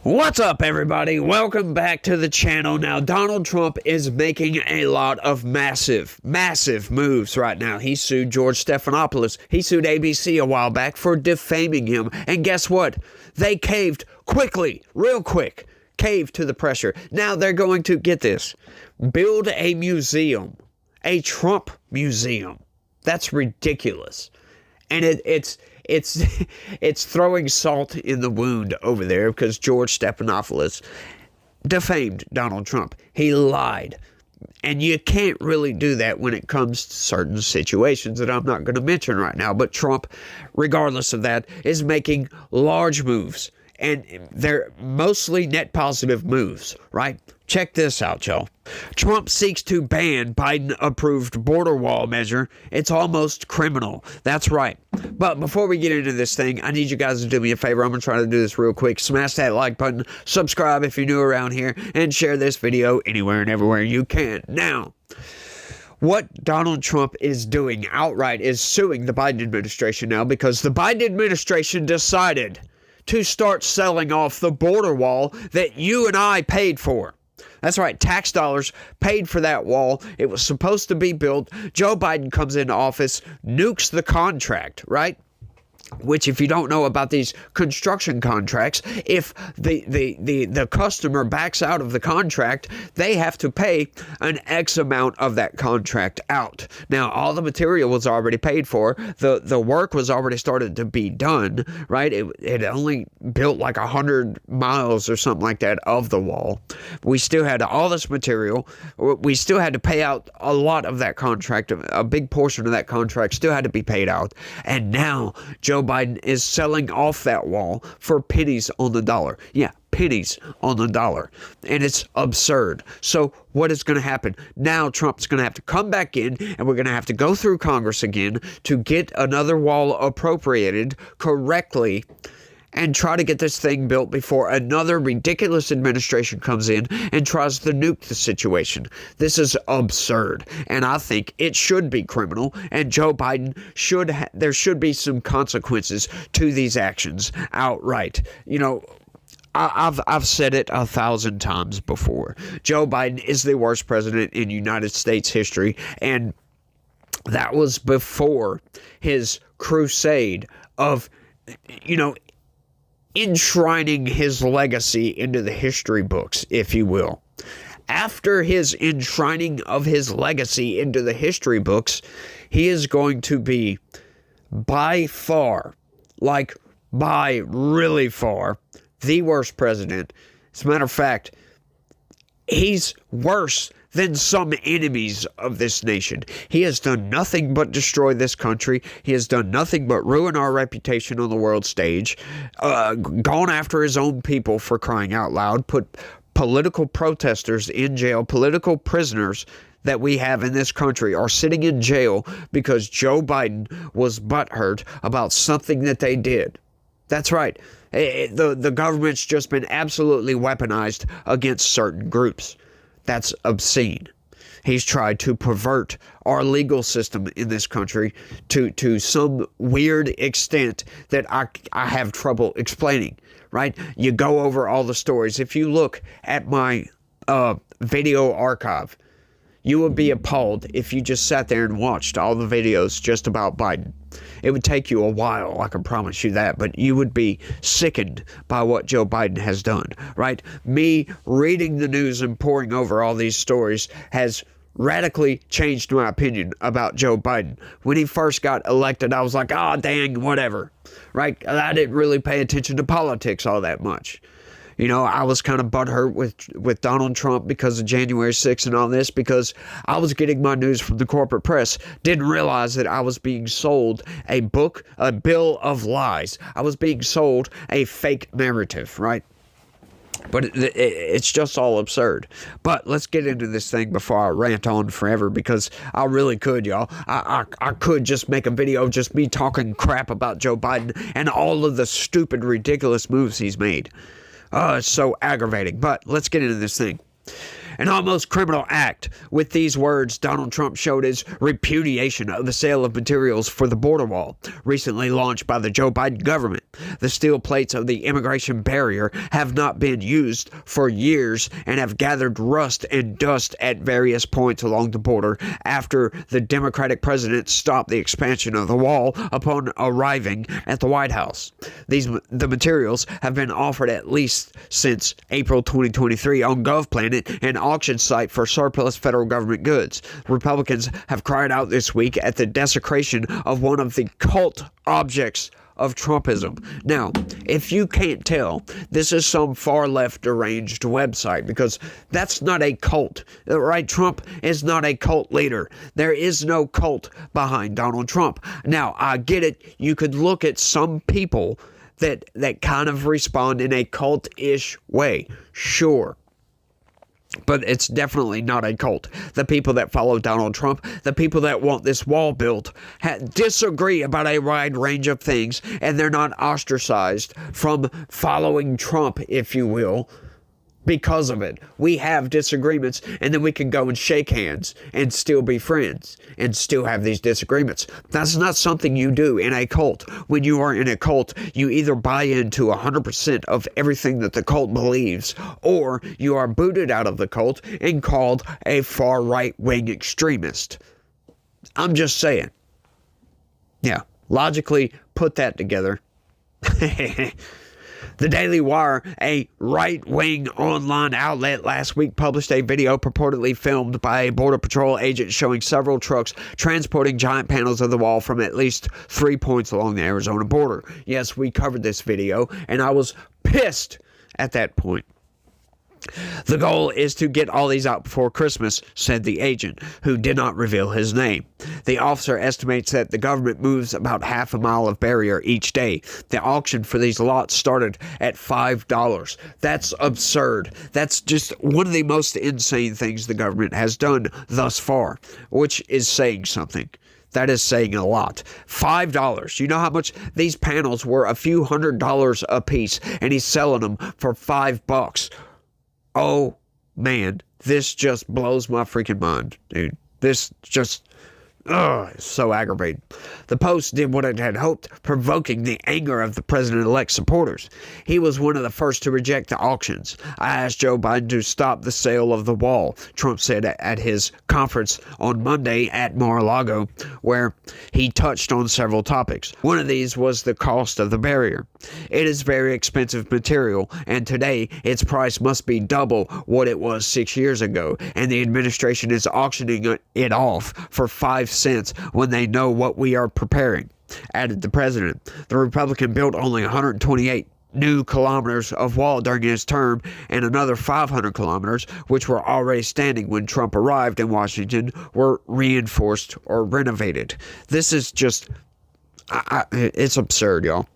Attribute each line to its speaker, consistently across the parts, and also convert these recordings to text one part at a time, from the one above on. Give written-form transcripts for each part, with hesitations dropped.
Speaker 1: What's up, everybody? Welcome back to the channel. Now, Donald Trump is making a lot of massive moves right now. He sued George Stephanopoulos. He sued ABC a while back for defaming him. And guess what? They caved quickly, real quick, caved to the pressure. Now they're going to, get this, build a museum, a Trump museum. That's ridiculous. And it's throwing salt in the wound over there because George Stephanopoulos defamed Donald Trump. He lied. And you can't really do that when it comes to certain situations that I'm not going to mention right now. But Trump, regardless of that, is making large moves. And they're mostly net positive moves, right? Check this out, y'all. Trump seeks to ban Biden-approved border wall measure. It's almost criminal. That's right. But before we get into this thing, I need you guys to do me a favor. I'm going to try to do this real quick. Smash that like button, subscribe if you're new around here, and share this video anywhere and everywhere you can. Now, what Donald Trump is doing outright is suing the Biden administration now because the Biden administration decided to start selling off the border wall that you and I paid for. That's right, tax dollars paid for that wall. It was supposed to be built. Joe Biden comes into office, nukes the contract, right? Which, if you don't know about these construction contracts, if the customer backs out of the contract, they have to pay an X amount of that contract out. Now, all the material was already paid for. The work was already started to be done, right? It only built like 100 miles or something like that of the wall. We still had all this material. We still had to pay out a lot of that contract. A big portion of that contract still had to be paid out. And now, Joe Biden is selling off that wall for pennies on the dollar. Yeah, pennies on the dollar. And it's absurd. So what is going to happen? Now Trump's going to have to come back in and we're going to have to go through Congress again to get another wall appropriated correctly and try to get this thing built before another ridiculous administration comes in and tries to nuke the situation. This is absurd, and I think it should be criminal, and Joe Biden there should be some consequences to these actions outright. You know, I've said it 1,000 times before. Joe Biden is the worst president in United States history, and that was before his crusade of, you know, enshrining his legacy into the history books, if you will. After his enshrining of his legacy into the history books, he is going to be by far, like by really far, the worst president. As a matter of fact, he's worse than some enemies of this nation. He has done nothing but destroy this country. He has done nothing but ruin our reputation on the world stage, gone after his own people, for crying out loud, put political protesters in jail, political prisoners that we have in this country are sitting in jail because Joe Biden was butthurt about something that they did. That's right. The government's just been absolutely weaponized against certain groups. That's obscene. He's tried to pervert our legal system in this country to some weird extent that I have trouble explaining, right? You go over all the stories. If you look at my video archive, you would be appalled if you just sat there and watched all the videos just about Biden. It would take you a while, I can promise you that, but you would be sickened by what Joe Biden has done, right? Me reading the news and poring over all these stories has radically changed my opinion about Joe Biden. When he first got elected, I was like, oh, dang, whatever, right? I didn't really pay attention to politics all that much. You know, I was kind of butthurt with Donald Trump because of January 6th and all this, because I was getting my news from the corporate press. Didn't realize that I was being sold a bill of lies. I was being sold a fake narrative, right? But it's just all absurd. But let's get into this thing before I rant on forever, because I really could, y'all. I could just make a video just me talking crap about Joe Biden and all of the stupid, ridiculous moves he's made. It's so aggravating. But let's get into this thing. an almost criminal act. With these words, Donald Trump showed his repudiation of the sale of materials for the border wall, recently launched by the Joe Biden government. The steel plates of the immigration barrier have not been used for years and have gathered rust and dust at various points along the border after the Democratic president stopped the expansion of the wall upon arriving at the White House. The materials have been offered at least since April 2023 on GovPlanet, an auction site for surplus federal government goods. Republicans have cried out this week at the desecration of one of the cult objects of Trumpism. Now, if you can't tell, this is some far left deranged website, because that's not a cult, right? Trump is not a cult leader. There is no cult behind Donald Trump. Now, I get it. You could look at some people that kind of respond in a cult-ish way. Sure. But it's definitely not a cult. The people that follow Donald Trump, the people that want this wall built, disagree about a wide range of things, and they're not ostracized from following Trump, if you will, because of it. We have disagreements, and then we can go and shake hands and still be friends and still have these disagreements. That's not something you do in a cult. When you are in a cult, you either buy into 100% of everything that the cult believes, or you are booted out of the cult and called a far right-wing extremist. I'm just saying. Yeah, logically put that together. The Daily Wire, a right-wing online outlet, last week published a video purportedly filmed by a Border Patrol agent showing several trucks transporting giant panels of the wall from at least 3 points along the Arizona border. Yes, we covered this video, and I was pissed at that point. The goal is to get all these out before Christmas, said the agent, who did not reveal his name. The officer estimates that the government moves about half a mile of barrier each day. The auction for these lots started at $5. That's absurd. That's just one of the most insane things the government has done thus far, which is saying something. That is saying a lot. $5. You know how much these panels were? A few $100s a piece, and he's selling them for $5. Oh, man, this just blows my freaking mind, dude. This just, it's so aggravating. The Post did what it had hoped, provoking the anger of the president-elect's supporters. He was one of the first to reject the auctions. I asked Joe Biden to stop the sale of the wall, Trump said at his conference on Monday at Mar-a-Lago, where he touched on several topics. One of these was the cost of the barrier. It is very expensive material, and today its price must be double what it was 6 years ago, and the administration is auctioning it off for 5 cents when they know what we are preparing, added the president. The Republican built only 128 new kilometers of wall during his term, and another 500 kilometers, which were already standing when Trump arrived in Washington, were reinforced or renovated. This is just it's absurd, y'all.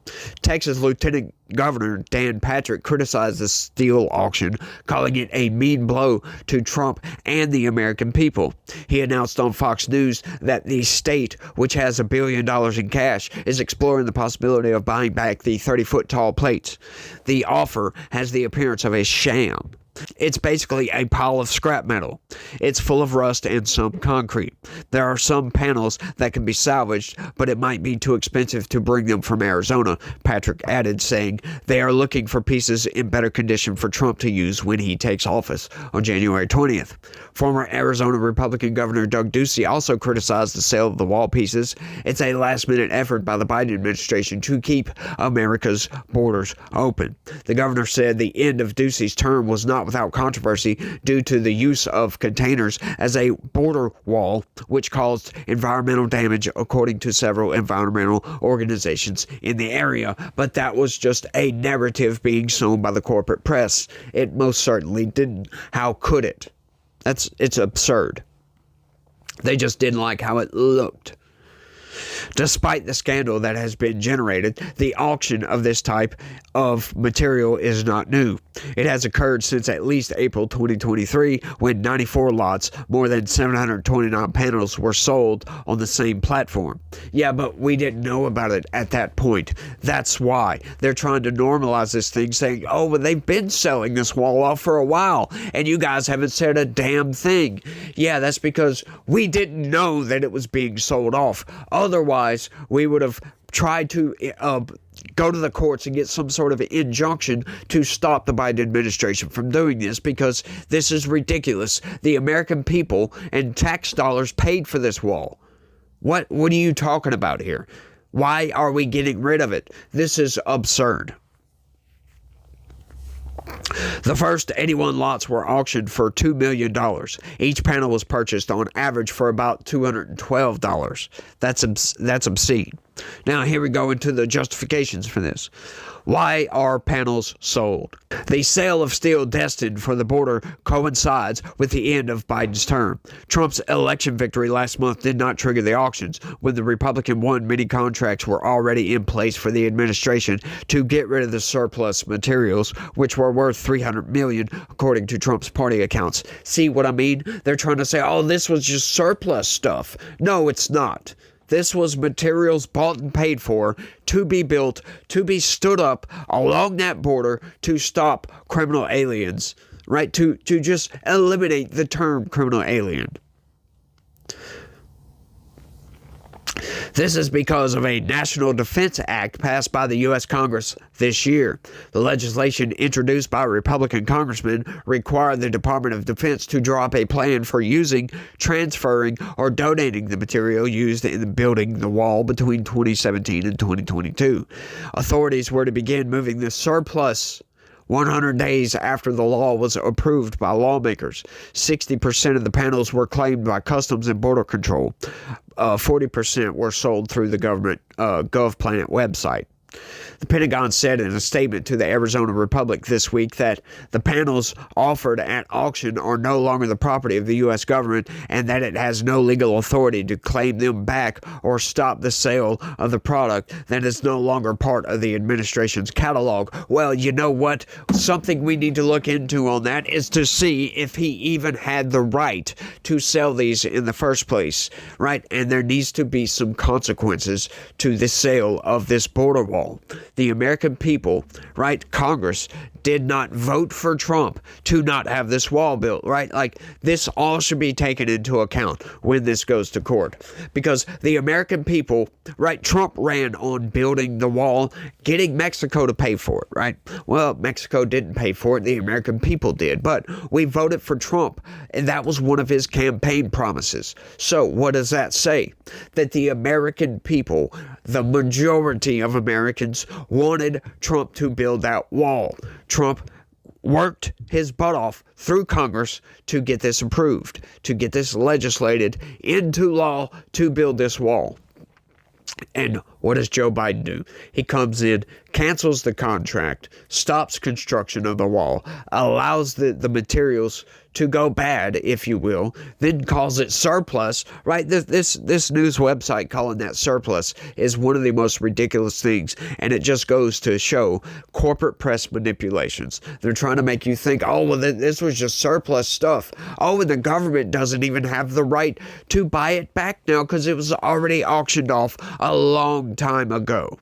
Speaker 1: Texas Lieutenant Governor Dan Patrick criticized the steel auction, calling it a mean blow to Trump and the American people. He announced on Fox News that the state, which has $1 billion in cash, is exploring the possibility of buying back the 30-foot tall plates. The offer has the appearance of a sham. It's basically a pile of scrap metal. It's full of rust and some concrete. There are some panels that can be salvaged, but it might be too expensive to bring them from Arizona, Patrick added, saying they are looking for pieces in better condition for Trump to use when he takes office on January 20th. Former Arizona Republican Governor Doug Ducey also criticized the sale of the wall pieces. It's a last-minute effort by the Biden administration to keep America's borders open. The governor said the end of Ducey's term was not without controversy due to the use of containers as a border wall, which caused environmental damage, according to several environmental organizations in the area. But that was just a narrative being sown by the corporate press. It most certainly didn't. How could it? It's absurd. They just didn't like how it looked. Despite the scandal that has been generated, the auction of this type of material is not new. It has occurred since at least April 2023, when 94 lots, more than 729 panels, were sold on the same platform. Yeah, but we didn't know about it at that point. That's why they're trying to normalize this thing, saying, oh, but they've been selling this wall off for a while, and you guys haven't said a damn thing. Yeah, that's because we didn't know that it was being sold off. Otherwise, we would have tried to go to the courts and get some sort of injunction to stop the Biden administration from doing this, because this is ridiculous. The American people and tax dollars paid for this wall. What are you talking about here? Why are we getting rid of it? This is absurd. The first 81 lots were auctioned for $2 million. Each panel was purchased on average for about $212. That's obscene. Now, here we go into the justifications for this. Why are panels sold? The sale of steel destined for the border coincides with the end of Biden's term. Trump's election victory last month did not trigger the auctions. When the Republican won, many contracts were already in place for the administration to get rid of the surplus materials, which were worth $300 million, according to Trump's party accounts. See what I mean? They're trying to say, oh, this was just surplus stuff. No, it's not. This was materials bought and paid for to be built, to be stood up along that border to stop criminal aliens, right? To just eliminate the term criminal alien. This is because of a National Defense Act passed by the U.S. Congress this year. The legislation, introduced by Republican congressmen, required the Department of Defense to draw up a plan for using, transferring, or donating the material used in building the wall between 2017 and 2022. Authorities were to begin moving the surplus 100 days after the law was approved by lawmakers. 60% of the panels were claimed by Customs and Border Control. 40% were sold through the government GovPlanet website. The Pentagon said in a statement to the Arizona Republic this week that the panels offered at auction are no longer the property of the U.S. government, and that it has no legal authority to claim them back or stop the sale of the product that is no longer part of the administration's catalog. Well, you know what? Something we need to look into on that is to see if he even had the right to sell these in the first place, right? And there needs to be some consequences to the sale of this border wall. The American people, right, Congress, did not vote for Trump to not have this wall built, right? Like, this all should be taken into account when this goes to court. Because the American people, right, Trump ran on building the wall, getting Mexico to pay for it, right? Well, Mexico didn't pay for it, the American people did. But we voted for Trump, and that was one of his campaign promises. So what does that say? That the American people, the majority of Americans, wanted Trump to build that wall. Trump worked his butt off through Congress to get this approved, to get this legislated into law to build this wall. And what does Joe Biden do? He comes in, cancels the contract, stops construction of the wall, allows the materials to go bad, if you will, then calls it surplus, right? This news website calling that surplus is one of the most ridiculous things, and it just goes to show corporate press manipulations. They're trying to make you think, oh, well, this was just surplus stuff. Oh, and the government doesn't even have the right to buy it back now because it was already auctioned off a long time ago.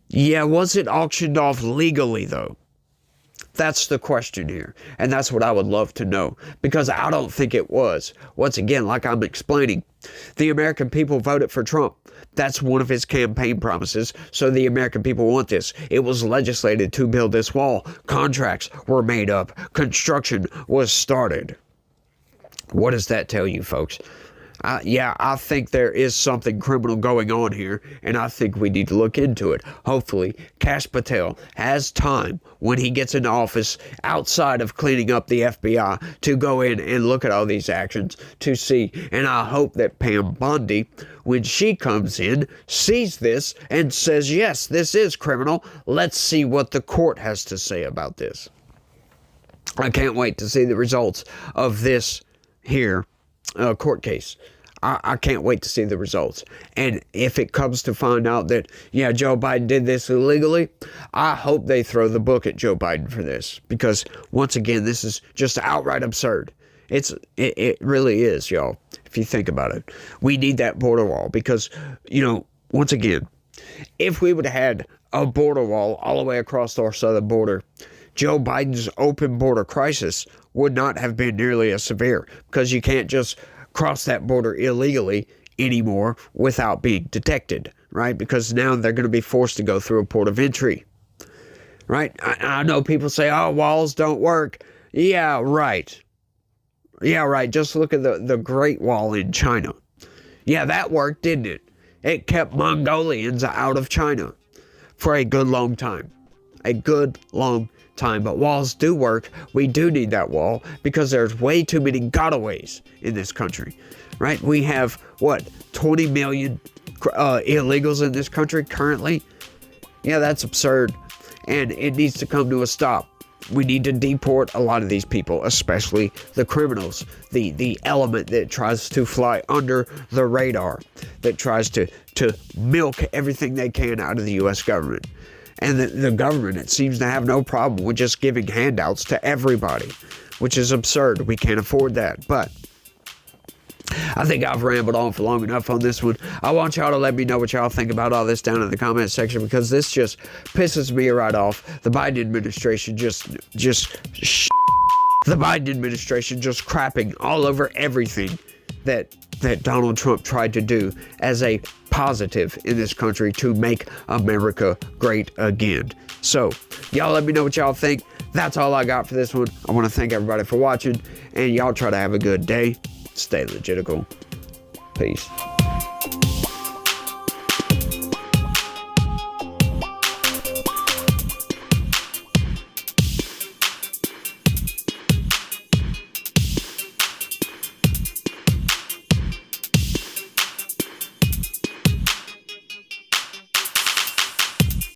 Speaker 1: Yeah, was it auctioned off legally, though? That's the question here, and that's what I would love to know, because I don't think it was. Once again, like I'm explaining, the American people voted for Trump. That's one of his campaign promises, so the American people want this. It was legislated to build this wall. Contracts were made up. Construction was started. What does that tell you, folks? I think there is something criminal going on here, and I think we need to look into it. Hopefully, Kash Patel has time when he gets into office, outside of cleaning up the FBI, to go in and look at all these actions to see. And I hope that Pam Bondi, when she comes in, sees this and says, yes, this is criminal. Let's see what the court has to say about this. I can't wait to see the results of this here court case. I can't wait to see the results. And if it comes to find out that, yeah, Joe Biden did this illegally, I hope they throw the book at Joe Biden for this. Because, once again, this is just outright absurd. It really is, y'all, if you think about it. We need that border wall because, once again, if we would have had a border wall all the way across our southern border, Joe Biden's open border crisis would not have been nearly as severe because you can't just cross that border illegally anymore without being detected, right? Because now they're going to be forced to go through a port of entry, right? I know people say, oh, walls don't work. Yeah, right. Yeah, right. Just look at the Great Wall in China. Yeah, that worked, didn't it? It kept Mongolians out of China for a good long time. A good long time. But walls do work. We do need that wall because there's way too many gotaways in this country, right? We have, 20 million illegals in this country currently? Yeah, that's absurd. And it needs to come to a stop. We need to deport a lot of these people, especially the criminals, the element that tries to fly under the radar, that tries to milk everything they can out of the U.S. government. And the government, it seems to have no problem with just giving handouts to everybody, which is absurd. We can't afford that. But I think I've rambled on for long enough on this one. I want y'all to let me know what y'all think about all this down in the comment section because this just pisses me right off. The Biden administration the Biden administration just crapping all over everything that Donald Trump tried to do as a positive in this country to make America great again. So, y'all let me know what y'all think. That's all I got for this one. I want to thank everybody for watching, and y'all try to have a good day. Stay legitical. Peace.